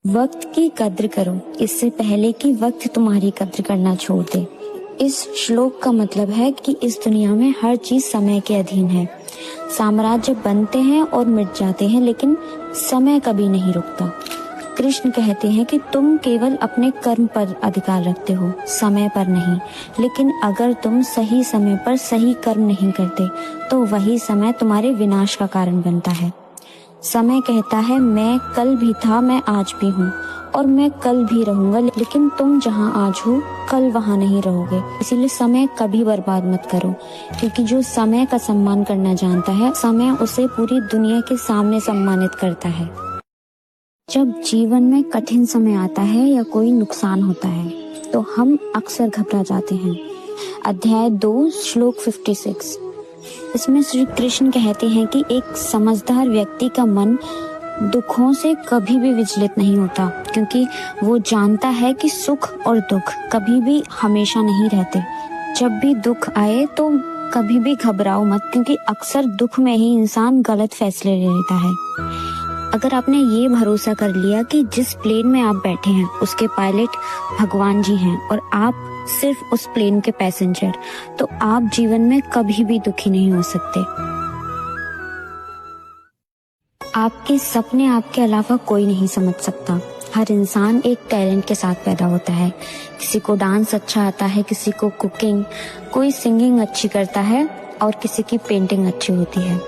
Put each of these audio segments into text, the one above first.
वक्त की कद्र करो इससे पहले कि वक्त तुम्हारी कद्र करना छोड़ दे। इस श्लोक का मतलब है कि इस दुनिया में हर चीज समय के अधीन है। साम्राज्य बनते हैं और मिट जाते हैं, लेकिन समय कभी नहीं रुकता। कृष्ण कहते हैं कि तुम केवल अपने कर्म पर अधिकार रखते हो, समय पर नहीं। लेकिन अगर तुम सही समय पर सही कर्म नहीं करते तो वही समय तुम्हारे विनाश का कारण बनता है। समय कहता है मैं कल भी था, मैं आज भी हूँ और मैं कल भी रहूंगा, लेकिन तुम जहाँ आज हो कल वहाँ नहीं रहोगे। इसीलिए समय कभी बर्बाद मत करो, क्योंकि जो समय का सम्मान करना जानता है, समय उसे पूरी दुनिया के सामने सम्मानित करता है। जब जीवन में कठिन समय आता है या कोई नुकसान होता है तो हम अक्सर घबरा जाते हैं। अध्याय 2 श्लोक 56। इसमें श्री कृष्ण कहते हैं कि एक समझदार व्यक्ति का मन दुखों से कभी भी विचलित नहीं होता, क्योंकि वो जानता है कि सुख और दुख कभी भी हमेशा नहीं रहते। जब भी दुख आए तो कभी भी घबराओ मत, क्योंकि अक्सर दुख में ही इंसान गलत फैसले ले लेता है। अगर आपने ये भरोसा कर लिया कि जिस प्लेन में आप बैठे हैं उसके पायलट भगवान जी हैं और आप सिर्फ उस प्लेन के पैसेंजर, तो आप जीवन में कभी भी दुखी नहीं हो सकते। आपके सपने आपके अलावा कोई नहीं समझ सकता। हर इंसान एक टैलेंट के साथ पैदा होता है। किसी को डांस अच्छा आता है, किसी को कुकिंग, कोई सिंगिंग अच्छी करता है और किसी की पेंटिंग अच्छी होती है।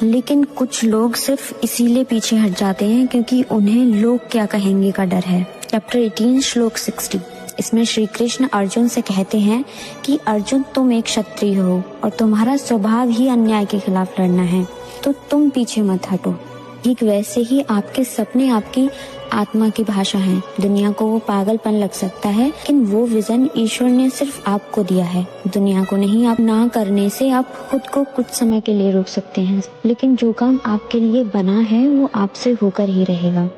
लेकिन कुछ लोग सिर्फ इसीलिए पीछे हट जाते हैं क्योंकि उन्हें लोग क्या कहेंगे का डर है। चैप्टर 18 श्लोक 60। इसमें श्री कृष्ण अर्जुन से कहते हैं कि अर्जुन, तुम एक क्षत्रिय हो और तुम्हारा स्वभाव ही अन्याय के खिलाफ लड़ना है, तो तुम पीछे मत हटो। ठीक वैसे ही आपके सपने आपकी आत्मा की भाषा है। दुनिया को वो पागलपन लग सकता है, लेकिन वो विजन ईश्वर ने सिर्फ आपको दिया है, दुनिया को नहीं। आप ना करने से आप खुद को कुछ समय के लिए रोक सकते हैं, लेकिन जो काम आपके लिए बना है वो आपसे होकर ही रहेगा।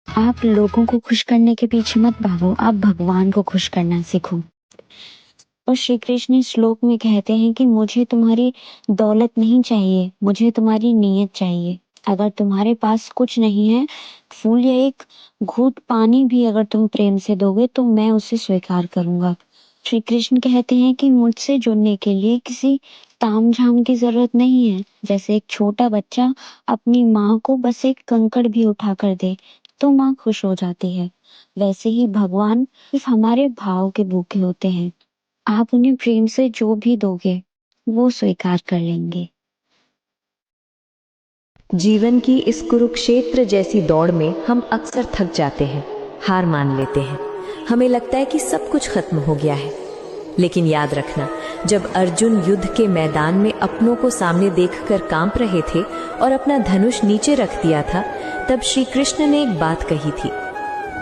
आप लोगों को खुश करने के पीछे मत भागो, आप भगवान को खुश करना सीखो। और श्री कृष्ण इस श्लोक में कहते हैं कि मुझे तुम्हारी दौलत नहीं चाहिए, मुझे तुम्हारी नीयत चाहिए। अगर तुम्हारे पास कुछ नहीं है, फूल या एक घूंट पानी भी अगर तुम प्रेम से दोगे तो मैं उसे स्वीकार करूंगा। श्री कृष्ण कहते हैं कि मुझसे जुड़ने के लिए किसी तामझाम की जरूरत नहीं है। जैसे एक छोटा बच्चा अपनी माँ को बस एक कंकड़ भी उठा कर दे तो माँ खुश हो जाती है, वैसे ही भगवान सिर्फ हमारे भाव के भूखे होते हैं। आप उन्हें प्रेम से जो भी दोगे वो स्वीकार कर लेंगे। जीवन की इस कुरुक्षेत्र जैसी दौड़ में हम अक्सर थक जाते हैं, हार मान लेते हैं। हमें लगता है कि सब कुछ खत्म हो गया है। लेकिन याद रखना, जब अर्जुन युद्ध के मैदान में अपनों को सामने देखकर कांप रहे थे और अपना धनुष नीचे रख दिया था, तब श्री कृष्ण ने एक बात कही थी,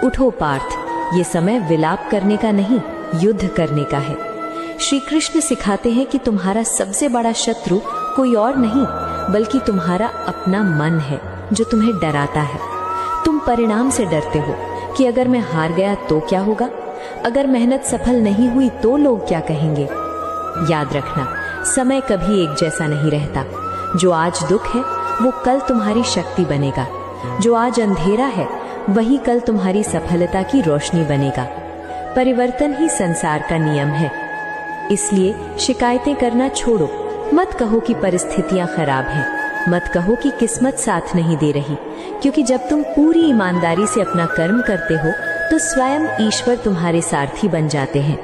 उठो पार्थ, ये समय विलाप करने का नहीं, युद्ध करने का है। श्री कृष्ण सिखाते हैं कि तुम्हारा सबसे बड़ा शत्रु कोई और नहीं बल्कि तुम्हारा अपना मन है, जो तुम्हें डराता है। तुम परिणाम से डरते हो कि अगर मैं हार गया तो क्या होगा, अगर मेहनत सफल नहीं हुई तो लोग क्या कहेंगे। याद रखना, समय कभी एक जैसा नहीं रहता। जो आज दुख है वो कल तुम्हारी शक्ति बनेगा, जो आज अंधेरा है वही कल तुम्हारी सफलता की रोशनी बनेगा। परिवर्तन ही संसार का नियम है। इसलिए शिकायतें करना छोड़ो। मत कहो कि परिस्थितियां खराब हैं, मत कहो कि किस्मत साथ नहीं दे रही, क्योंकि जब तुम पूरी ईमानदारी से अपना कर्म करते हो तो स्वयं ईश्वर तुम्हारे सारथी बन जाते हैं।